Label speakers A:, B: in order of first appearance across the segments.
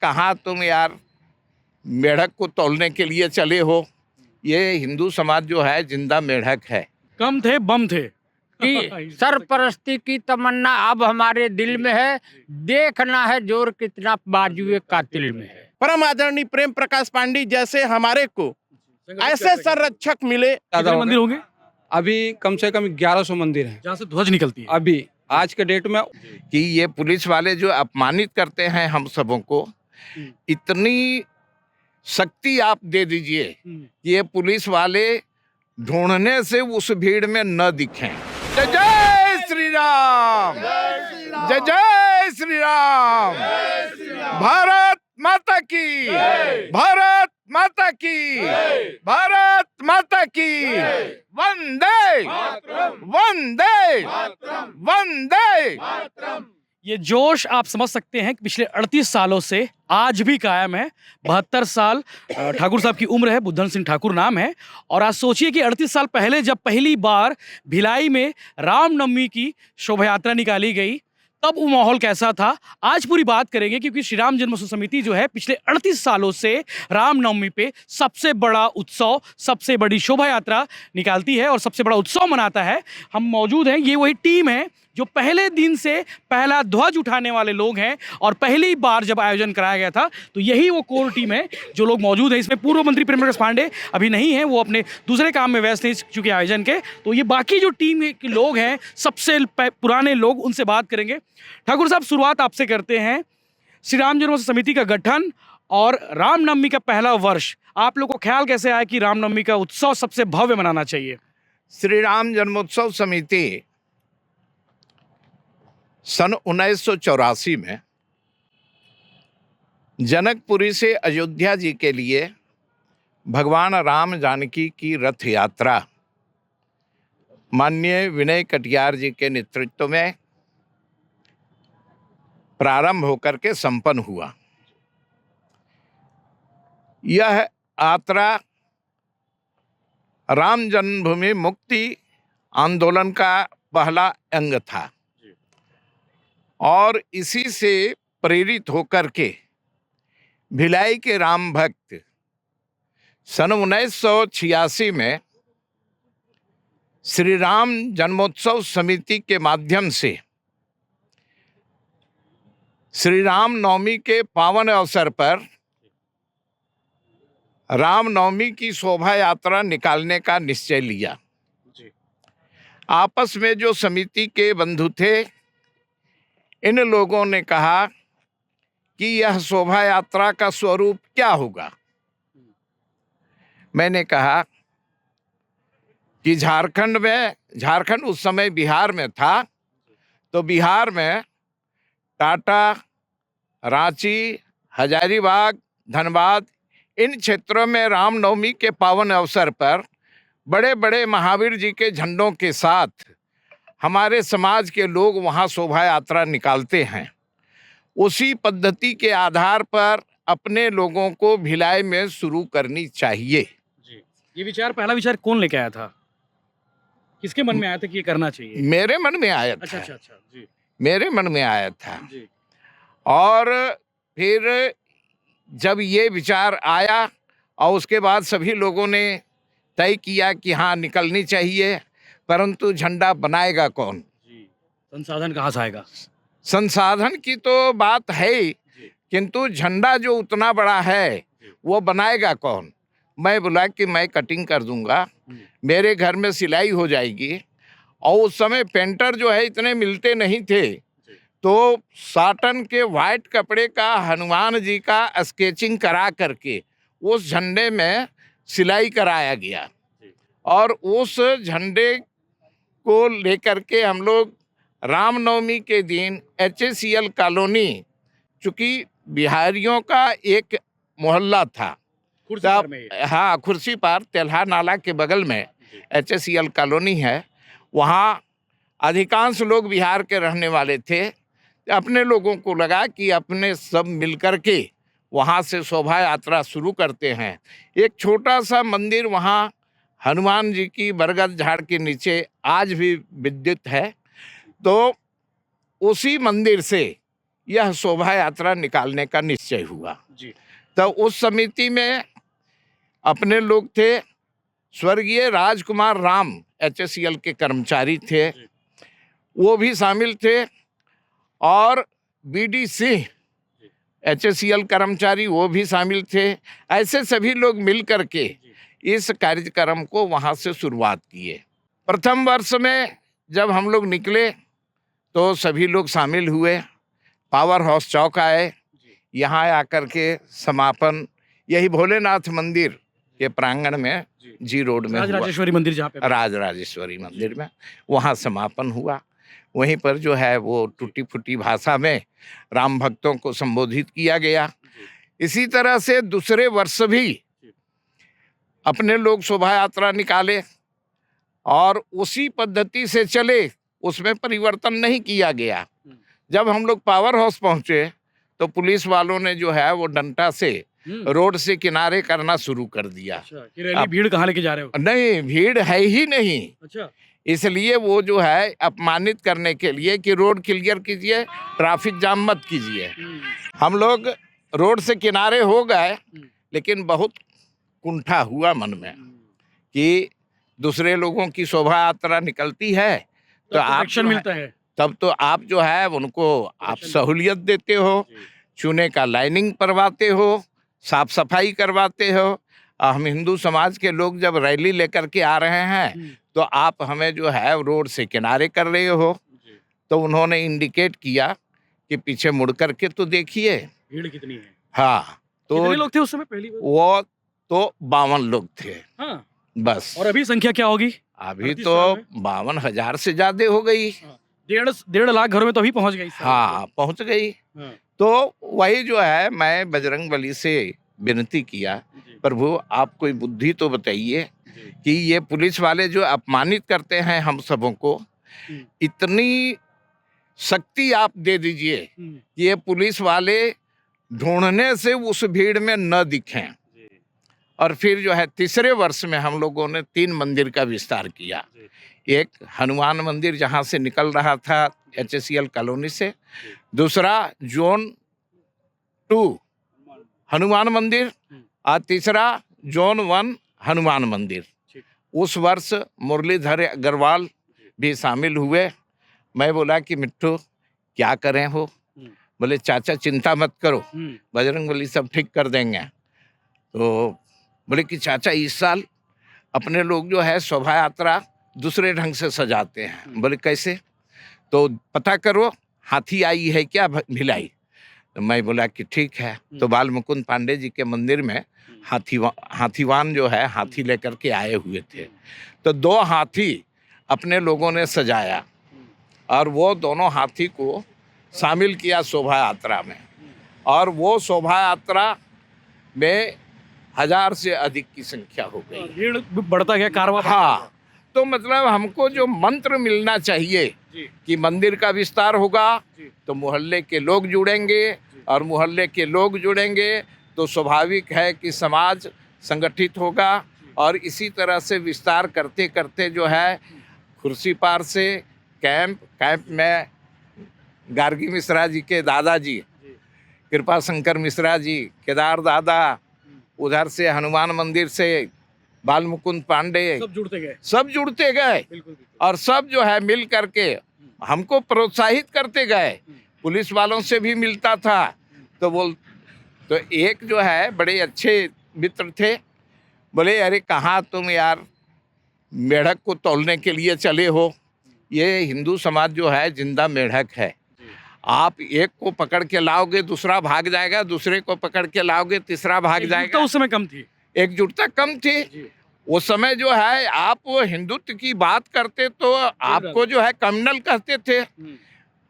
A: कहाँ तुम यार मेढक को तौलने के लिए चले हो। ये हिंदू समाज जो है जिंदा मेढक है।
B: कम थे बम थे
C: कि सरपरस्ती की तमन्ना अब हमारे दिल में है, देखना है जोर कितना बाजुए कातिल में है।
D: परम आदरणीय प्रेम प्रकाश पांडे जैसे हमारे को ऐसे संरक्षक मिले।
B: कितने मंदिर होंगे
E: अभी कम से कम 1100 मंदिर हैं
B: जहाँ से ध्वज निकलती है?
E: अभी आज के डेट में।
A: कि ये पुलिस वाले जो अपमानित करते हैं हम सबों को, इतनी शक्ति आप दे दीजिए कि ये पुलिस वाले ढूंढने से उस भीड़ में न दिखें। जय जय श्री राम, जय जय श्री राम। भारत माता की, भारत माता की, भारत माता की। वंदे वंदे वंदे।
B: ये जोश आप समझ सकते हैं कि पिछले 38 सालों से आज भी कायम है। 72 साल ठाकुर साहब की उम्र है, बुद्धन सिंह ठाकुर नाम है। और आज सोचिए कि 38 साल पहले जब पहली बार भिलाई में रामनवमी की शोभा यात्रा निकाली गई, तब वो माहौल कैसा था। आज पूरी बात करेंगे, क्योंकि श्री राम जन्मोत्सव समिति जो है पिछले 38 सालों से रामनवमी पे सबसे बड़ा उत्सव, सबसे बड़ी शोभा यात्रा निकालती है और सबसे बड़ा उत्सव मनाता है। हम मौजूद हैं, ये वही टीम है जो पहले दिन से पहला ध्वज उठाने वाले लोग हैं। और पहली बार जब आयोजन कराया गया था तो यही वो कोर टीम है जो लोग मौजूद हैं। इसमें पूर्व मंत्री प्रेम प्रकाश पांडे अभी नहीं हैं, वो अपने दूसरे काम में व्यस्त हैं चूंकि आयोजन के। तो ये बाकी जो टीम के लोग हैं, सबसे पुराने लोग, उनसे बात करेंगे। ठाकुर साहब, शुरुआत आपसे करते हैं। श्री राम जन्मोत्सव समिति का गठन और रामनवमी का पहला वर्ष, आप लोग को ख्याल कैसे आया कि रामनवमी का उत्सव सबसे भव्य मनाना चाहिए?
A: श्री राम जन्मोत्सव समिति सन 1984 में जनकपुरी से अयोध्या जी के लिए भगवान राम जानकी की रथ यात्रा माननीय विनय कटियार जी के नेतृत्व में प्रारंभ होकर के संपन्न हुआ। यह यात्रा राम जन्मभूमि मुक्ति आंदोलन का पहला अंग था और इसी से प्रेरित होकर के भिलाई के राम भक्त सन 1986 में श्री राम जन्मोत्सव समिति के माध्यम से श्री राम नवमी के पावन अवसर पर राम नवमी की शोभा यात्रा निकालने का निश्चय लिया। आपस में जो समिति के बंधु थे, इन लोगों ने कहा कि यह शोभा यात्रा का स्वरूप क्या होगा। मैंने कहा कि झारखंड उस समय बिहार में था, तो बिहार में टाटा, रांची, हजारीबाग, धनबाद, इन क्षेत्रों में रामनवमी के पावन अवसर पर बड़े बड़े महावीर जी के झंडों के साथ हमारे समाज के लोग वहाँ शोभा यात्रा निकालते हैं। उसी पद्धति के आधार पर अपने लोगों को भिलाई में शुरू करनी चाहिए।
B: जी, ये विचार, पहला विचार कौन लेके आया था? किसके मन में आया था कि ये करना चाहिए?
A: मेरे मन में आया था।
B: अच्छा, जी।
A: मेरे मन में आया था
B: जी।
A: और फिर जब ये विचार आया और उसके बाद सभी लोगों ने तय किया कि हाँ निकलनी चाहिए, परंतु झंडा बनाएगा कौन?
B: जी, संसाधन कहाँ से आएगा?
A: संसाधन की तो बात है ही, किंतु झंडा जो उतना बड़ा है वो बनाएगा कौन? मैं बोला कि मैं कटिंग कर दूंगा, मेरे घर में सिलाई हो जाएगी। और उस समय पेंटर जो है इतने मिलते नहीं थे, तो साटन के वाइट कपड़े का हनुमान जी का स्केचिंग करा करके उस झंडे में सिलाई कराया गया और उस झंडे को लेकर के हम लोग रामनवमी के दिन HACL कॉलोनी, चूंकि बिहारियों का एक मोहल्ला था, हाँ कुर्सी पार तेल्हा नाला के बगल में HACL कॉलोनी है, वहाँ अधिकांश लोग बिहार के रहने वाले थे। अपने लोगों को लगा कि अपने सब मिलकर के वहाँ से शोभा यात्रा शुरू करते हैं। एक छोटा सा मंदिर वहाँ हनुमान जी की बरगद झाड़ के नीचे आज भी विद्युत है, तो उसी मंदिर से यह शोभा यात्रा निकालने का निश्चय हुआ।
B: जी।
A: तो उस समिति में अपने लोग थे, स्वर्गीय राजकुमार राम HACL के कर्मचारी थे, वो भी शामिल थे, और BD सिंह HACL कर्मचारी वो भी शामिल थे। ऐसे सभी लोग मिल करके इस कार्यक्रम को वहाँ से शुरुआत किए। प्रथम वर्ष में जब हम लोग निकले तो सभी लोग शामिल हुए, पावर हाउस चौक आए, यहाँ आकर के समापन यही भोलेनाथ मंदिर के प्रांगण में जी रोड में हुआ।
B: राजराजेश्वरी मंदिर जहाँ पे
A: राजराजेश्वरी मंदिर में वहाँ समापन हुआ। वहीं पर जो है वो टूटी फूटी भाषा में राम भक्तों को संबोधित किया गया। इसी तरह से दूसरे वर्ष भी अपने लोग शोभा यात्रा निकाले और उसी पद्धति से चले, उसमें परिवर्तन नहीं किया गया। जब हम लोग पावर हाउस पहुंचे तो पुलिस वालों ने जो है वो डंडा से रोड से किनारे करना शुरू कर दिया।
B: अच्छा, कि रैली भीड़ कहाँ लेके जा रहे हो?
A: नहीं, भीड़ है ही नहीं।
B: अच्छा,
A: इसलिए वो जो है अपमानित करने के लिए कि रोड क्लियर कीजिए, ट्रैफिक जाम मत कीजिए। हम लोग रोड से किनारे हो गए, लेकिन बहुत कुंठा हुआ मन में कि दूसरे लोगों की शोभा यात्रा निकलती है तो आप
B: प्रोटेक्शन मिलता है।
A: तब तो आप जो है उनको आप सहूलियत देते हो, चूने का लाइनिंग करवाते हो, साफ सफाई करवाते हो। हम हिंदू समाज के लोग जब रैली लेकर के आ रहे हैं तो आप हमें जो है रोड से किनारे कर रहे हो। तो उन्होंने इंडिकेट किया कि पीछे मुड़ करके तो देखिए।
B: भीड़ कितनी है?
A: हाँ, तो
B: कितने लोग थे उस समय पहली बार?
A: वो तो 52 लोग थे
B: हाँ।
A: बस।
B: और अभी संख्या क्या होगी?
A: अभी
B: 38
A: तो
B: साल
A: 52,000 से ज्यादा हो गई।
B: 1.5 लाख घरों में तो अभी पहुंच गई।
A: हाँ, पहुंच गई।
B: हाँ।
A: तो वही जो है मैं बजरंगबली से विनती किया, प्रभु आप कोई बुद्धि तो बताइए कि ये पुलिस वाले जो अपमानित करते हैं हम सबों को, इतनी शक्ति आप दे दीजिए कि ये पुलिस वाले ढूंढने से उस भीड़ में न दिखें। और फिर जो है तीसरे वर्ष में हम लोगों ने 3 मंदिर का विस्तार किया। एक हनुमान मंदिर जहाँ से निकल रहा था HACL कॉलोनी से, दूसरा जोन 2 हनुमान मंदिर, और तीसरा जोन 1 हनुमान मंदिर। उस वर्ष मुरलीधर अग्रवाल भी शामिल हुए। मैं बोला कि मिट्टू क्या करें हो? बोले चाचा चिंता मत करो, बजरंगबली सब ठीक कर देंगे। तो बोले कि चाचा इस साल अपने लोग जो है शोभा यात्रा दूसरे ढंग से सजाते हैं। बोले कैसे? तो पता करो हाथी आई है क्या भिलाई? तो मैं बोला कि ठीक है। तो बाल मुकुंद पांडे जी के मंदिर में हाथीवान जो है हाथी लेकर के आए हुए थे। तो 2 हाथी अपने लोगों ने सजाया और वो दोनों हाथी को शामिल किया शोभा यात्रा में, और वो शोभा यात्रा में 1000 से अधिक की संख्या हो गई।
B: भीड़ बढ़ता गया, कारवां।
A: हाँ, तो मतलब हमको जो मंत्र मिलना चाहिए कि मंदिर का विस्तार होगा तो मोहल्ले के लोग जुड़ेंगे, और मोहल्ले के लोग जुड़ेंगे तो स्वाभाविक है कि समाज संगठित होगा। और इसी तरह से विस्तार करते करते जो है कुर्सी पार से कैंप में गार्गी मिश्रा जी के दादाजी कृपा शंकर मिश्रा जी, केदार दादा, उधर से हनुमान मंदिर से बाल मुकुंद पांडे, सब जुड़ते गए और सब जो है मिल करके हमको प्रोत्साहित करते गए। पुलिस वालों से भी मिलता था तो एक जो है बड़े अच्छे मित्र थे, बोले अरे कहाँ तुम यार मेढक को तौलने के लिए चले हो? ये हिंदू समाज जो है जिंदा मेढक है। आप एक को पकड़ के लाओगे दूसरा भाग जाएगा, दूसरे को पकड़ के लाओगे तीसरा भाग जाएगा।
B: उस समय कम थी,
A: एकजुटता कम थी उस समय। जो है आप हिंदुत्व की बात करते तो आपको जो है कम्युनल कहते थे।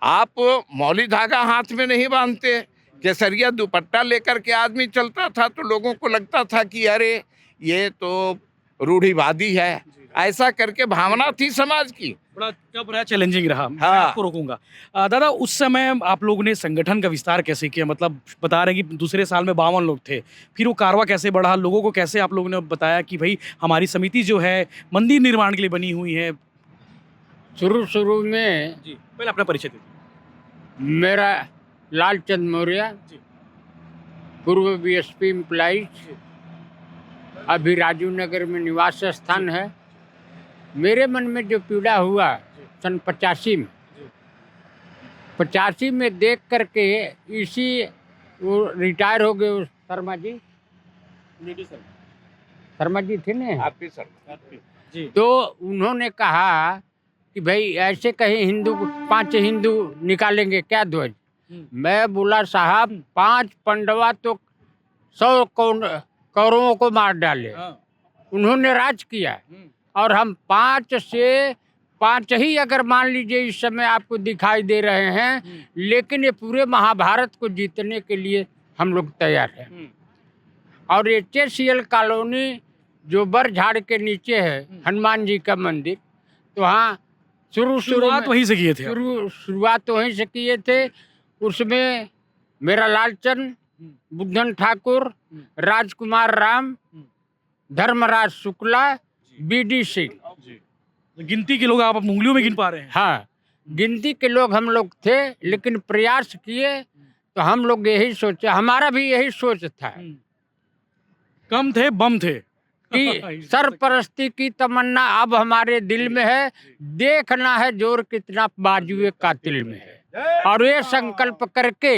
A: आप मौली धागा हाथ में नहीं बांधते, केसरिया दुपट्टा लेकर के आदमी चलता था तो लोगों को लगता था कि अरे ये तो रूढ़िवादी है। ऐसा करके भावना थी समाज की।
B: बड़ा चैलेंजिंग रहा। मैं
A: हाँ।
B: आपको रोकूंगा। दादा, उस समय आप लोगों ने संगठन का विस्तार कैसे किया? मतलब बता रहे हैं कि दूसरे साल में 52 लोग थे, फिर वो कारवा कैसे बढ़ा? लोगों को कैसे आप लोगों ने बताया कि भाई हमारी समिति जो है मंदिर निर्माण के लिए बनी हुई है?
C: शुरू में
B: जी, पहले अपना परिचय दीजिए।
C: मेरा लालचंद मौर्य, पूर्व बीएसपी एम्प्लॉइज, अभी राजू नगर में निवास स्थान है। मेरे मन में जो पीड़ा हुआ सन 85 में देख करके इसी वो रिटायर हो गए शर्मा जी थे ना,
A: आपकी सर
C: तो उन्होंने कहा कि भाई ऐसे कहीं हिंदू 5 हिंदू निकालेंगे क्या ध्वज। मैं बोला साहब 5 पंडवा तो 100 कौरवों को मार डाले, उन्होंने राज किया, और हम 5 से 5 ही अगर मान लीजिए इस समय आपको दिखाई दे रहे हैं, लेकिन ये पूरे महाभारत को जीतने के लिए हम लोग तैयार हैं। और HACL कॉलोनी जो बरझाड़ के नीचे है हनुमान जी का मंदिर, तो वहाँ
B: शुरुआत वहीं से किए थे आप।
C: शुरुआत वहीं से किए थे। उसमें मेरा लालचंद, बुद्धन ठाकुर, राजकुमार राम, धर्मराज शुक्ला, BD सिंह,
B: गिनती के लोग आप उंगलियों में गिन पा रहे हैं।
C: हाँ गिनती के लोग हम लोग थे, लेकिन प्रयास किए तो हम लोग यही सोचे, हमारा भी यही सोच था
B: कम थे बम थे
C: कि सरपरस्ती की तमन्ना अब हमारे दिल में है, देखना है जोर कितना बाजुए कातिल में है। और ये संकल्प करके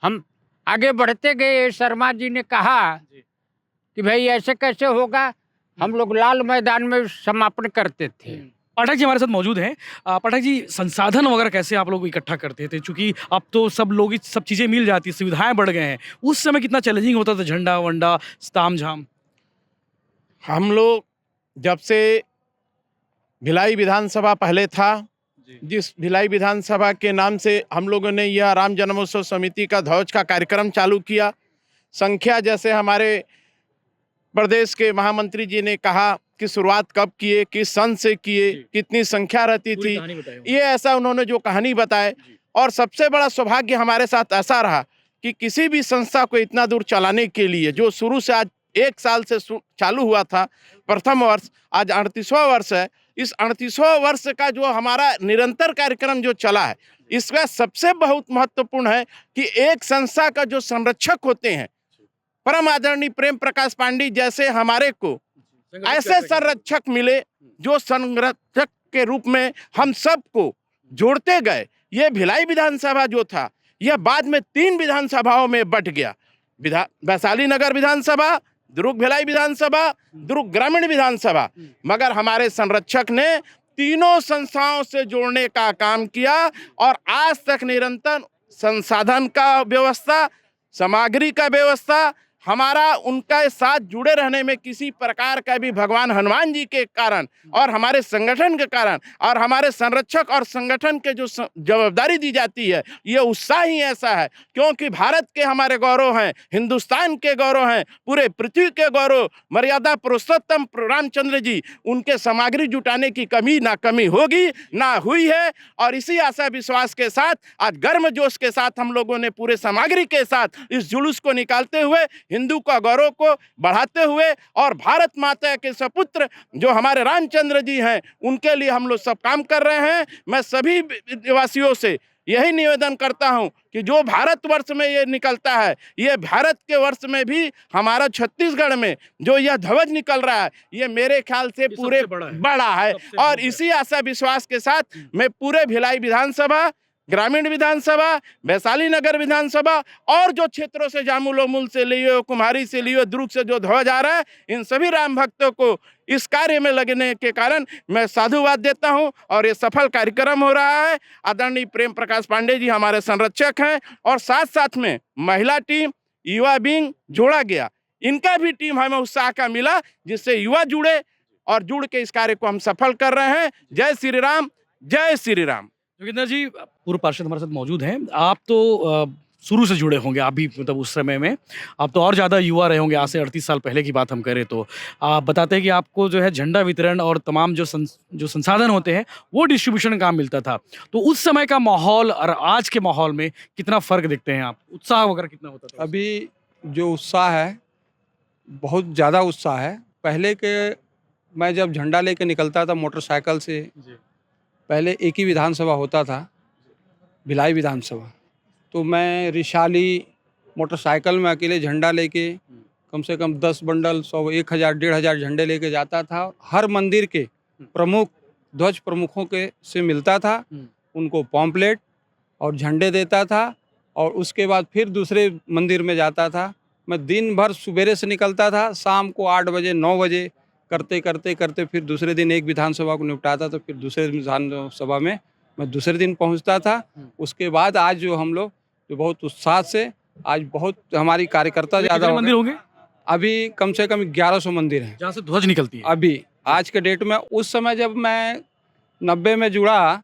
C: हम आगे बढ़ते गए। शर्मा जी ने कहा कि भाई ऐसे कैसे होगा, हम लोग लाल मैदान में समापन करते थे।
B: पाठक जी हमारे साथ मौजूद हैं। पाठक जी, संसाधन वगैरह कैसे आप लोग इकट्ठा करते थे, क्योंकि अब तो सब लोग सब चीज़ें मिल जाती, सुविधाएं बढ़ गए हैं, उस समय कितना चैलेंजिंग होता था, झंडा वंडा ताम झाम।
D: हम लोग जब से भिलाई विधानसभा पहले था, जिस भिलाई विधानसभा के नाम से हम लोगों ने यह राम जन्मोत्सव समिति का ध्वज का कार्यक्रम चालू किया। संख्या जैसे हमारे प्रदेश के महामंत्री जी ने कहा कि शुरुआत कब किए, किस सन से किए, कितनी संख्या रहती थी, ये ऐसा उन्होंने जो कहानी बताए। और सबसे बड़ा सौभाग्य हमारे साथ ऐसा रहा कि किसी भी संस्था को इतना दूर चलाने के लिए, जो शुरू से आज 1 साल से चालू हुआ था, प्रथम वर्ष, आज 38वां वर्ष है। इस 38वां वर्ष का जो हमारा निरंतर कार्यक्रम जो चला है, इसका सबसे बहुत महत्वपूर्ण है कि एक संस्था का जो संरक्षक होते हैं, परम आदरणीय प्रेम प्रकाश पांडे जैसे हमारे को ऐसे संरक्षक मिले, जो संरक्षक के रूप में हम सबको जोड़ते गए। ये भिलाई विधानसभा जो था, यह बाद में 3 विधानसभाओं में बट गया। वैशाली नगर विधानसभा, दुर्ग भिलाई विधानसभा, दुर्ग ग्रामीण विधानसभा, मगर हमारे संरक्षक ने तीनों संस्थाओं से जोड़ने का काम किया। और आज तक निरंतर संसाधन का व्यवस्था, सामग्री का व्यवस्था, हमारा उनका साथ जुड़े रहने में किसी प्रकार का भी भगवान हनुमान जी के कारण और हमारे संगठन के कारण और हमारे संरक्षक और संगठन के जो जवाबदारी दी जाती है, ये उत्साह ही ऐसा है। क्योंकि भारत के हमारे गौरव हैं, हिंदुस्तान के गौरव हैं, पूरे पृथ्वी के गौरव, मर्यादा पुरुषोत्तम रामचंद्र जी, उनके सामग्री जुटाने की ना कमी होगी, ना हुई है। और इसी आशा विश्वास के साथ आज गर्म जोश के साथ हम लोगों ने पूरे सामग्री के साथ इस जुलूस को निकालते हुए हिंदू का गौरव को बढ़ाते हुए और भारत माता के सपुत्र जो हमारे रामचंद्र जी हैं, उनके लिए हम लोग सब काम कर रहे हैं। मैं सभी निवासियों से यही निवेदन करता हूं कि जो भारतवर्ष में ये निकलता है, ये भारत के वर्ष में भी हमारा छत्तीसगढ़ में जो यह ध्वज निकल रहा है, ये मेरे ख्याल से पूरे बड़ा है। और इसी आशा विश्वास के साथ मैं पूरे भिलाई विधानसभा, ग्रामीण विधानसभा, वैशाली नगर विधानसभा और जो क्षेत्रों से जामुलोमूल से लिए, कुम्हारी से लिए, दुर्ग से जो ध्वज आ रहा है, इन सभी राम भक्तों को इस कार्य में लगने के कारण मैं साधुवाद देता हूं। और ये सफल कार्यक्रम हो रहा है। आदरणीय प्रेम प्रकाश पांडे जी हमारे संरक्षक हैं और साथ साथ में महिला टीम, युवा विंग जोड़ा गया, इनका भी टीम हमें उत्साह का मिला, जिससे युवा जुड़े और जुड़ के इस कार्य को हम सफल कर रहे हैं। जय श्री राम, जय श्री राम।
B: जोगिंदर जी, पूर्व पार्षद हमारे साथ मौजूद हैं। आप तो शुरू से जुड़े होंगे, आप भी मतलब उस समय में आप तो और ज़्यादा युवा रहे होंगे, आज से 38 साल पहले की बात हम करें तो। आप बताते हैं कि आपको जो है झंडा वितरण और तमाम जो संसाधन होते हैं वो डिस्ट्रीब्यूशन का काम मिलता था। तो उस समय का माहौल और आज के माहौल में कितना फ़र्क देखते हैं आप? उत्साह वगैरह कितना होता था?
E: अभी जो उत्साह है, बहुत ज़्यादा उत्साह है। पहले के मैं जब झंडा लेके निकलता था मोटरसाइकिल से, पहले एक ही विधानसभा होता था, भिलाई विधानसभा, तो मैं रिशाली मोटरसाइकिल में अकेले झंडा लेके कम से कम 10 बंडल 100 1000 1500 झंडे लेके जाता था। हर मंदिर के प्रमुख ध्वज प्रमुखों के से मिलता था, उनको पॉम्पलेट और झंडे देता था और उसके बाद फिर दूसरे मंदिर में जाता था। मैं दिन भर सुबेरे से निकलता था, शाम को 8 बजे 9 बजे करते करते करते फिर दूसरे दिन एक विधानसभा को निपटाता, तो फिर दूसरे विधानसभा में मैं दूसरे दिन पहुंचता था। उसके बाद आज जो हम लोग जो बहुत उत्साह से आज बहुत हमारी कार्यकर्ता ज़्यादा
B: कितने मंदिर होंगे
E: अभी कम से कम 1100 मंदिर हैं
B: जहाँ से ध्वज निकलती है?
E: अभी आज के डेट में। उस समय जब मैं 90 में जुड़ा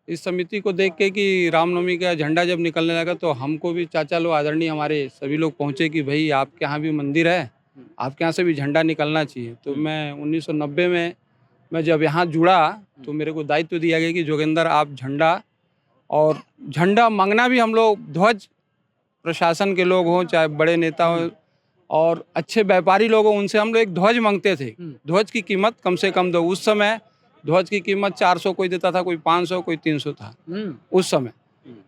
E: इस समिति को देख के कि रामनवमी का झंडा जब निकलने लगा, तो हमको भी चाचा लोग आदरणीय हमारे सभी लोग पहुँचे कि भाई आपके यहाँ भी मंदिर है, आपके यहाँ से भी झंडा निकलना चाहिए। तो मैं 1990 में मैं जब यहाँ जुड़ा तो मेरे को दायित्व दिया गया कि जोगेंद्र आप झंडा और झंडा मांगना भी हम लोग ध्वज प्रशासन के लोग हों चाहे बड़े नेता हों और अच्छे व्यापारी लोग हों, उनसे हम लोग एक ध्वज मांगते थे। ध्वज की कीमत कम से कम दो। उस समय ध्वज की कीमत 400 कोई देता था, कोई 500 कोई 300 था उस समय।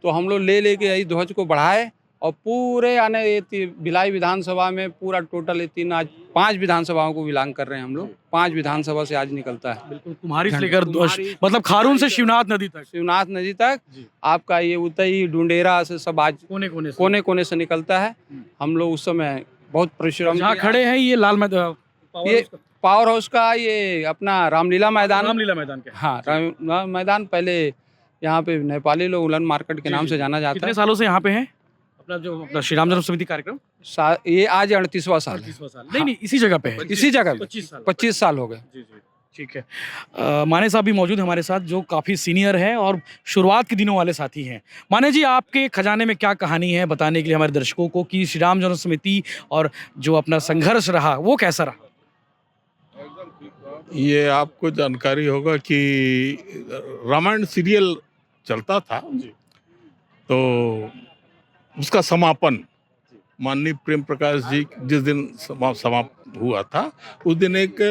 E: तो हम लोग ले लेके आई ध्वज को बढ़ाए और पूरे आने भिलाई विधानसभा में पूरा टोटल आज 5 विधानसभाओं को बिलोंग कर रहे हैं हम लोग। 5 विधानसभा से आज निकलता है।
B: बिल्कुल कुम्हारी से लेकर मतलब खारून से शिवनाथ नदी तक,
E: शिवनाथ नदी तक आपका ये उतई डुंडेरा से सब आज कोने कोने से निकलता है। हम लोग उस समय बहुत परिश्रम
B: जहाँ खड़े हैं ये लाल मैदान,
E: ये पावर हाउस का ये अपना रामलीला मैदान
B: के
E: हाँ रामलीला मैदान पहले यहाँ पे नेपाली लोग उलन मार्केट के नाम से जाना जाता
B: कितने
E: है।
B: सालों से यहाँ पे हैं अपना जो अपना श्री राम जन्म समिति कार्यक्रम?
E: ये आज 38वां साल है।
B: नहीं इसी जगह पे है,
E: इसी जगह 25 साल हो गए।
B: ठीक है। माने साहब भी मौजूद है हमारे साथ जो काफ़ी सीनियर हैं और शुरुआत के दिनों वाले साथी हैं। माने जी आपके खजाने में क्या कहानी है बताने के लिए हमारे दर्शकों को कि श्री राम जन्म समिति और जो अपना संघर्ष रहा वो कैसा रहा?
F: ये आपको जानकारी होगा कि रामायण सीरियल चलता था, तो उसका समापन माननीय प्रेम प्रकाश जी जिस दिन समाप्त हुआ था उस दिन एक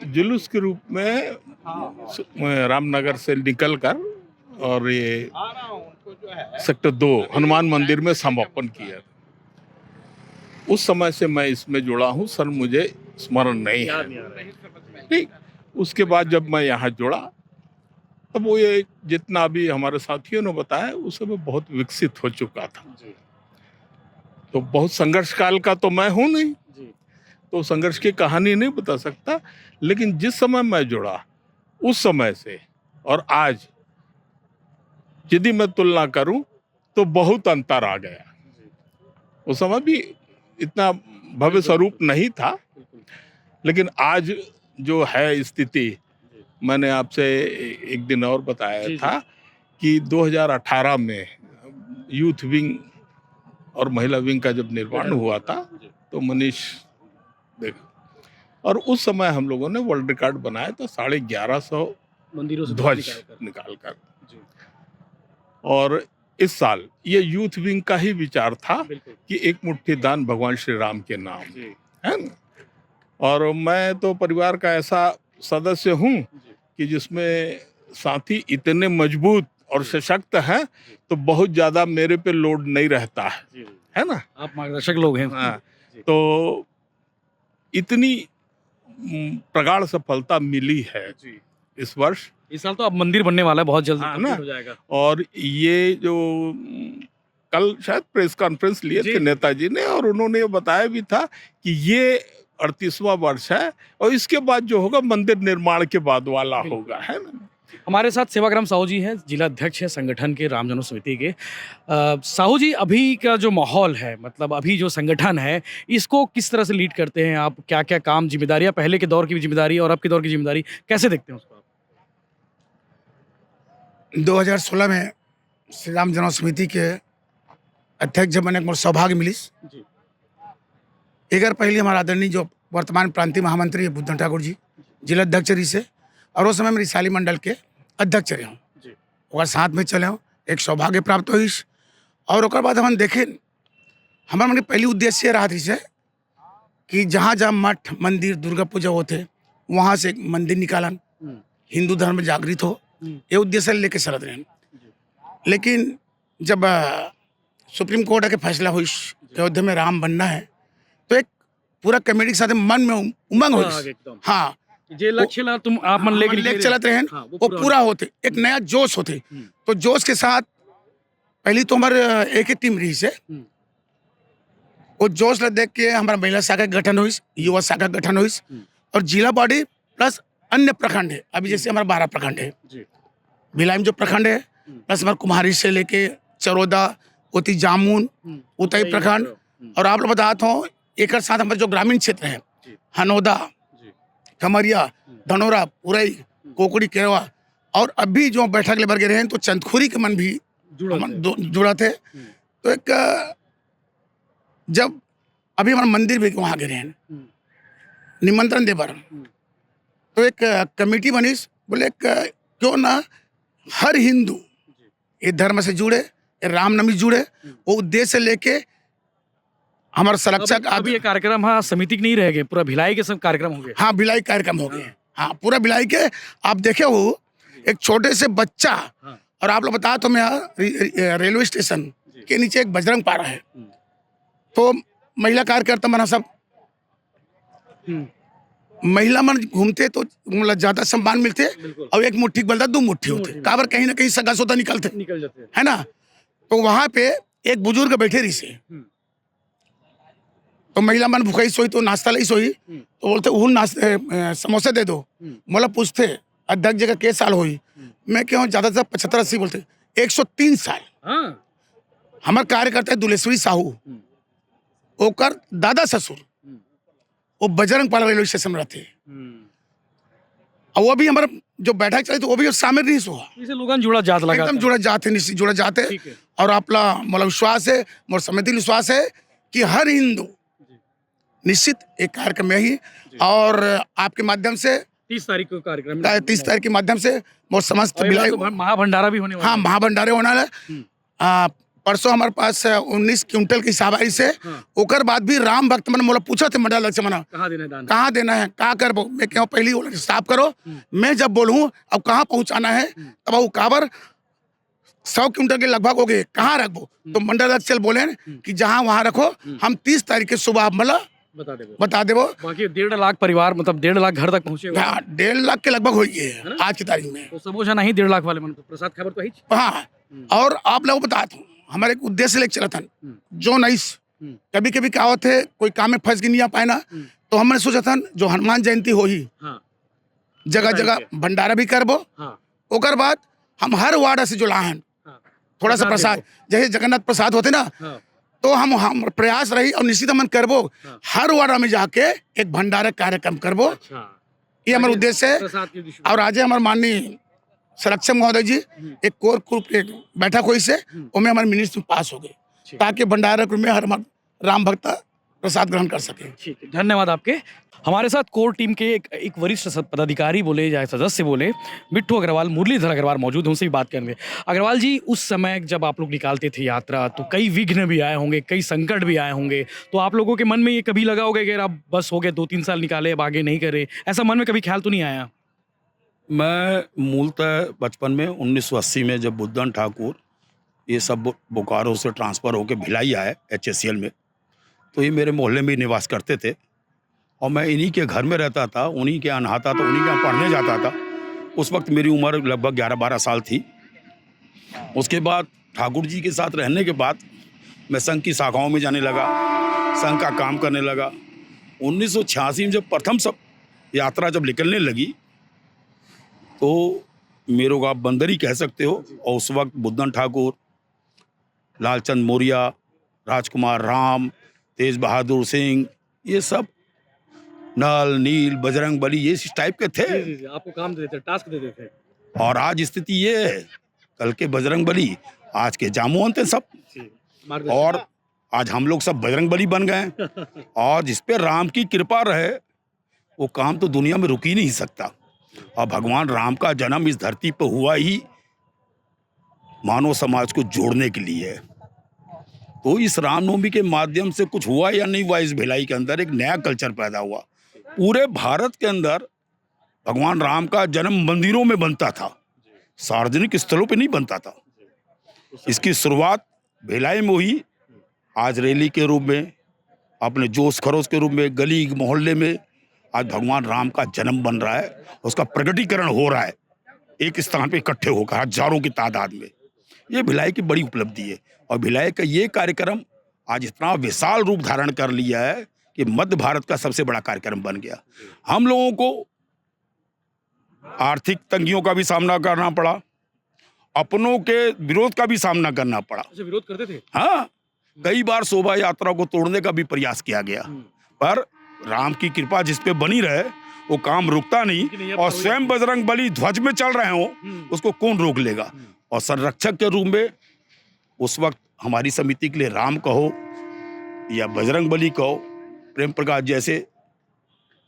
F: जुलूस के रूप में रामनगर से निकलकर और ये सेक्टर 2 हनुमान मंदिर में समापन किया। उस समय से मैं इसमें जुड़ा हूँ सर, मुझे स्मरण नहीं है। ठीक, उसके बाद जब मैं यहाँ जुड़ा तब वो ये जितना भी हमारे साथियों ने बताया उस समय बहुत विकसित हो चुका था। तो बहुत संघर्ष काल का तो मैं हूँ नहीं, तो संघर्ष की कहानी नहीं बता सकता, लेकिन जिस समय मैं जुड़ा उस समय से और आज यदि मैं तुलना करूं तो बहुत अंतर आ गया। उस समय भी इतना भव्य स्वरूप नहीं था, लेकिन आज जो है स्थिति, मैंने आपसे एक दिन और बताया था कि 2018 में यूथ विंग और महिला विंग का जब निर्माण हुआ था तो मनीष देखा, और उस समय हम लोगों ने वर्ल्ड रिकॉर्ड बनाया था 1150
B: मंदिरों से
F: ध्वज निकालकर। और इस साल ये यूथ विंग का ही विचार था कि एक मुट्ठी दान भगवान श्री राम के नाम, है ना। और मैं तो परिवार का ऐसा सदस्य हूँ कि जिसमें साथी इतने मजबूत और सशक्त हैं तो बहुत ज्यादा मेरे पे लोड नहीं रहता है ना।
B: आप मार्गदर्शक लोग हैं।
F: हाँ, तो इतनी प्रगाढ़ सफलता मिली है इस वर्ष।
B: इस साल तो अब मंदिर बनने वाला है, बहुत जल्द
F: हाँ,
B: कंप्लीट
F: ना?
B: हो जाएगा।
F: और ये जो कल शायद प्रेस कॉन्फ्रेंस लिए थे नेताजी ने, और उन्होंने ये बताया भी था कि ये 38वां वर्ष है और इसके बाद जो होगा मंदिर निर्माण के बाद वाला होगा, है ना।
B: हमारे साथ सेवाग्राम साहू जी हैं, जिला अध्यक्ष हैं संगठन के राम जन्म समिति के। साहू जी, अभी का जो माहौल है, मतलब अभी जो संगठन है, इसको किस तरह से लीड करते हैं आप? क्या क्या काम जिम्मेदारियां, पहले के दौर की जिम्मेदारी और अब के दौर की जिम्मेदारी कैसे देखते हैं उसको आप?
G: 2016 में श्री राम जन्म समिति के अध्यक्ष जब मैंने सौभाग्य मिली, एक बार पहले हमारा आदरणीय जो वर्तमान प्रांतीय महामंत्री है बुद्धन ठाकुर जी जिला अध्यक्ष रही से, और उस समय मेरी शाली मंडल के अध्यक्ष रहे हूँ और साथ में चले हूँ, एक सौभाग्य प्राप्त हुई। और उसके बाद हम देखें, हमारा मन पहली उद्देश्य रहा थी से कि जहाँ जहाँ मठ मंदिर दुर्गा पूजा होते वहाँ से एक मंदिर निकालन, हिंदू धर्म जागृत हो, ये उद्देश्य लेके चलते रहे। लेकिन जब सुप्रीम कोर्ट के फैसला हुई कि अयोध्या में राम बनना है, तो एक पूरा कमेटी के साथ मन में उमंग हुई।
B: एकदम
G: हाँ,
B: जे लक्ष्य ला तुम आप मन लेके
G: लेके चलते हैं,
B: हाँ,
G: वो पूरा होते, एक नया जोश होते। तो जोश के साथ पहली तो हमारे एक ही टीम रही से, वो जोश ला देख के हमारा महिला शाखा का गठन हुई, युवा शाखा का गठन हुई, और जिला बॉडी प्लस अन्य प्रखंड है। अभी जैसे हमारा 12 प्रखंड है, भिलाई में जो प्रखंड है, प्लस हमारा कुम्हारी से लेके चरोदा, उती जामुन, उतई प्रखंड, और आप लोग बताता हूँ एक साथ हमारे जो ग्रामीण क्षेत्र है, हनोदा, खमरिया, धनोरा, उरई, कोकड़ी, केरवा, और अभी जो बैठक लेबर के रहे हैं तो चंदखुरी के मन भी जुड़ा थे। तो एक जब अभी हमारा मंदिर भी वहाँ गिरे हैं निमंत्रण दे पर, तो एक कमेटी बनी, बोले क्यों ना हर हिंदू ये धर्म से जुड़े, रामनवमी जुड़े, वो उद्देश्य लेके हमारा सुरक्षा का
B: अभी ये कार्यक्रम हाँ समिति के नहीं रह गए, पूरा भिलाई के सब कार्यक्रम हो गए।
G: हाँ, भिलाई कार्यक्रम हो गए। हाँ, पूरा भिलाई के आप देखे हो एक छोटे से बच्चा, और आप लोग बता तो मैं रेलवे स्टेशन के नीचे एक बजरंग पारा है, तो महिला कार्यकर्ता मना सब महिला मन घूमते तो मतलब ज्यादा सम्मान मिलते, और एक मुट्ठी बलता 2 मुट्ठी होते, काबर कहीं ना कहीं सगा सोता निकल जाते है ना। तो वहां पे एक बुजुर्ग बैठे रही से, तो महिला मन भूखाई सोई तो नाश्ता लाई सोई, तो बोलते वो नाश्ते समोसे दे दो। मतलब पूछते अध्यक्ष जगह के साल हुई, मैं क्यों ज्यादा से 75-80 बोलते, 103 साल। हमारे कार्यकर्ता दुलेश्वरी साहू, ओकर दादा ससुर वो बजरंग पाला रेलवे स्टेशन में रहते, और वो भी हमारा जो बैठक चली तो वो भी शामिल नहीं हुआ।
B: इसे लोगन जुड़ा जात लगा,
G: एकदम जुड़ा जाते, निश्चित जुड़ा जाते। और आपला मतलब विश्वास है, मोर समिति विश्वास है कि हर हिंदू निश्चित एक कार्यक्रम में ही, और आपके माध्यम से
B: 30 तारीख को कार्यक्रम,
G: 30 तारीख के माध्यम से मोर समस्त भिलाई
B: महाभंडारा भी होने वाला।
G: हाँ, महाभंडारे होना है। परसों हमारे पास 19 क्विंटल की साबाई से, ओकर बाद भी राम भक्त मन मोला पूछा थे मंडल से मना
B: कहाँ देना है दान,
G: कहाँ देना है, कहाँ करबो। मैं क्यों पहली बोला स्टॉप करो, मैं जब बोलूँ अब कहाँ पहुँचाना है, तब वो काबर 100 क्विंटल के लगभग हो गए, कहाँ रखबो। तो मंडल अध्यक्ष बोले कि जहाँ वहाँ रखो, हम 30 तारीख के सुबह मतलब बता देवो।
B: बाकी 1.5 लाख परिवार, मतलब 1.5 लाख घर तक पहुँचे।
G: हाँ, 1.5 लाख के लगभग हो गए आज की तारीख में।
B: तो सबो जना ही 1.5 लाख वाले मन प्रसाद खबर तो ही।
G: हाँ, और आप लोग बताता हूँ हमारे एक उद्देश्य लेके चला था जो नहीं, कभी कभी क्या होते है कोई काम में फंस के नहीं आ पाए ना, तो हमने सोचा था जो हनुमान जयंती हो ही जगह जगह भंडारा भी करबो, ओकर बाद हम हर वार्ड से जो लाहन थोड़ा सा प्रसाद, जैसे जगन्नाथ प्रसाद होते ना, तो हम प्रयास रही और निश्चित मन करबो हर वार्ड में जाके एक भंडारा कार्यक्रम करबो। ये हमारा उद्देश्य है। और आज हमारे माननीय संरक्षक महोदय जी एक कोर ग्रुप बैठक हुई से, उनमें हमारे मिनिस्टर पास हो गए, ताकि भंडारा में हर राम भक्त प्रसाद ग्रहण कर सके।
B: ठीक है, धन्यवाद आपके। हमारे साथ कोर टीम के एक वरिष्ठ पदाधिकारी बोले या सदस्य बोले, मिट्ठू अग्रवाल, मुरलीधर अग्रवाल मौजूद हैं, उनसे भी बात करेंगे। अग्रवाल जी, उस समय जब आप लोग निकालते थे यात्रा, तो कई विघ्न भी आए होंगे, कई संकट भी आए होंगे, तो आप लोगों के मन में ये कभी लगा होगा कि अब बस हो गए, 2-3 साल निकाले, अब आगे नहीं करे, ऐसा मन में कभी ख्याल तो नहीं आया?
H: मैं मूलतः बचपन में 1980 में जब बुद्धन ठाकुर ये सब बोकारो से ट्रांसफ़र होकर भिलाई आए HSCL में, तो ये मेरे मोहल्ले में ही निवास करते थे, और मैं इन्हीं के घर में रहता था, उन्हीं के यहाँ नहाता था, उन्हीं के यहाँ पढ़ने जाता था। उस वक्त मेरी उम्र लगभग 11-12 साल थी। उसके बाद ठाकुर जी के साथ रहने के बाद मैं संघ की शाखाओं में जाने लगा, संघ का काम करने लगा। 1986 में जब प्रथम सब यात्रा जब निकलने लगी, तो मेरे को आप बंदरी कह सकते हो, और उस वक्त बुद्धन ठाकुर, लालचंद मौर्य, राजकुमार राम, तेज बहादुर सिंह, ये सब नल, नील, बजरंग बली, ये इस टाइप के थे।
B: आपको काम दे देते, टास्क दे देते।
H: और आज स्थिति ये है, कल के बजरंग बली आज के जामुन थे सब, और आज हम लोग सब बजरंग बली बन गए। और जिस पे राम की कृपा रहे वो काम तो दुनिया में रुक ही नहीं सकता। और भगवान राम का जन्म इस धरती पर हुआ ही मानव समाज को जोड़ने के लिए है। तो इस रामनवमी के माध्यम से कुछ हुआ या नहीं हुआ, इस भिलाई के अंदर एक नया कल्चर पैदा हुआ। पूरे भारत के अंदर भगवान राम का जन्म मंदिरों में बनता था, सार्वजनिक स्थलों पे नहीं बनता था। इसकी शुरुआत भिलाई में हुई, आज रैली के रूप में, अपने जोश खरोश के रूप में, गली मोहल्ले में आज भगवान राम का जन्म बन रहा है, उसका प्रगटीकरण हो रहा है एक स्थान पे इकट्ठे होकर हजारों की तादाद में। ये भिलाई की बड़ी उपलब्धि है और भिलाई का ये कार्यक्रम आज इतना विशाल रूप धारण कर लिया है कि मध्य भारत का सबसे बड़ा कार्यक्रम बन गया। हम लोगों को आर्थिक तंगियों का भी सामना करना पड़ा, अपनों के विरोध का भी सामना करना पड़ा।
B: अच्छा, विरोध करते थे?
H: हाँ, कई बार शोभा यात्रा को तोड़ने का भी प्रयास किया गया, पर राम की कृपा जिस पे बनी रहे वो काम रुकता नहीं। और स्वयं बजरंग बली ध्वज में चल रहे हो उसको कौन रोक लेगा। और संरक्षक के रूप में उस वक्त हमारी समिति के लिए राम कहो या बजरंग बली कहो, प्रेम प्रकाश जैसे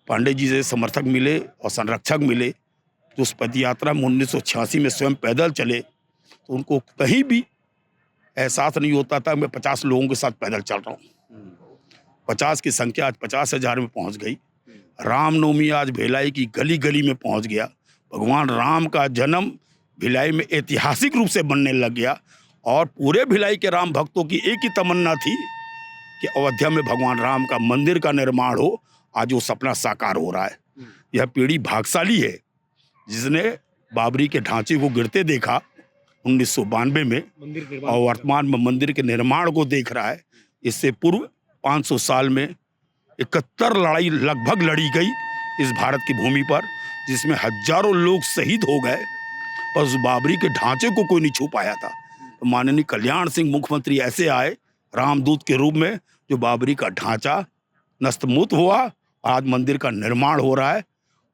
H: पांडे जी से समर्थक मिले और संरक्षक मिले। तो उस पद यात्रा में 1986 में स्वयं पैदल चले तो उनको कहीं भी एहसास नहीं होता था मैं 50 लोगों के साथ पैदल चल रहा हूँ। 50 की संख्या आज 50,000 में पहुंच गई। रामनवमी आज भिलाई की गली गली में पहुंच गया। भगवान राम का जन्म भिलाई में ऐतिहासिक रूप से बनने लग गया और पूरे भिलाई के राम भक्तों की एक ही तमन्ना थी कि अयोध्या में भगवान राम का मंदिर का निर्माण हो। आज वो सपना साकार हो रहा है। यह पीढ़ी भाग्यशाली है जिसने बाबरी के ढांचे को गिरते देखा 1992 में और वर्तमान में मंदिर के निर्माण को देख रहा है। इससे पूर्व 500 साल में 71 लड़ाई लगभग लड़ी गई इस भारत की भूमि पर, जिसमें हजारों लोग शहीद हो गए, पर उस बाबरी के ढांचे को कोई नहीं छू पाया था। तो माननीय कल्याण सिंह मुख्यमंत्री ऐसे आए रामदूत के रूप में, जो बाबरी का ढांचा नस्तमुक्त हुआ, आज मंदिर का निर्माण हो रहा है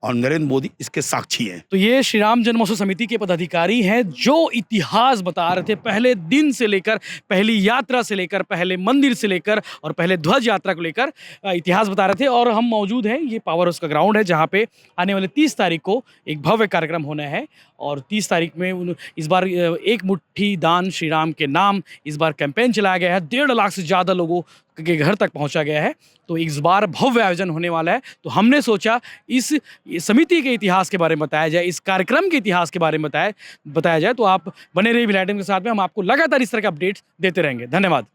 H: और नरेंद्र मोदी इसके साक्षी हैं।
B: तो ये श्री राम जन्मोत्सव समिति के पदाधिकारी हैं जो इतिहास बता रहे थे, पहले दिन से लेकर, पहली यात्रा से लेकर, पहले मंदिर से लेकर और पहले ध्वज यात्रा को लेकर इतिहास बता रहे थे। और हम मौजूद हैं, ये पावर हाउस का ग्राउंड है जहाँ पे आने वाले 30 तारीख को एक भव्य कार्यक्रम होना है। और 30 तारीख में इस बार एक मुट्ठी दान श्री राम के नाम इस बार कैंपेन चलाया गया है। 1.5 लाख से ज़्यादा लोगों के घर तक पहुंचा गया है। तो इस बार भव्य आयोजन होने वाला है। तो हमने सोचा इस समिति के इतिहास के बारे में बताया जाए, इस कार्यक्रम के इतिहास के बारे में बताया जाए। तो आप बने रहिए भिलाई टाइम्स के साथ में, हम आपको लगातार इस तरह के अपडेट्स देते रहेंगे। धन्यवाद।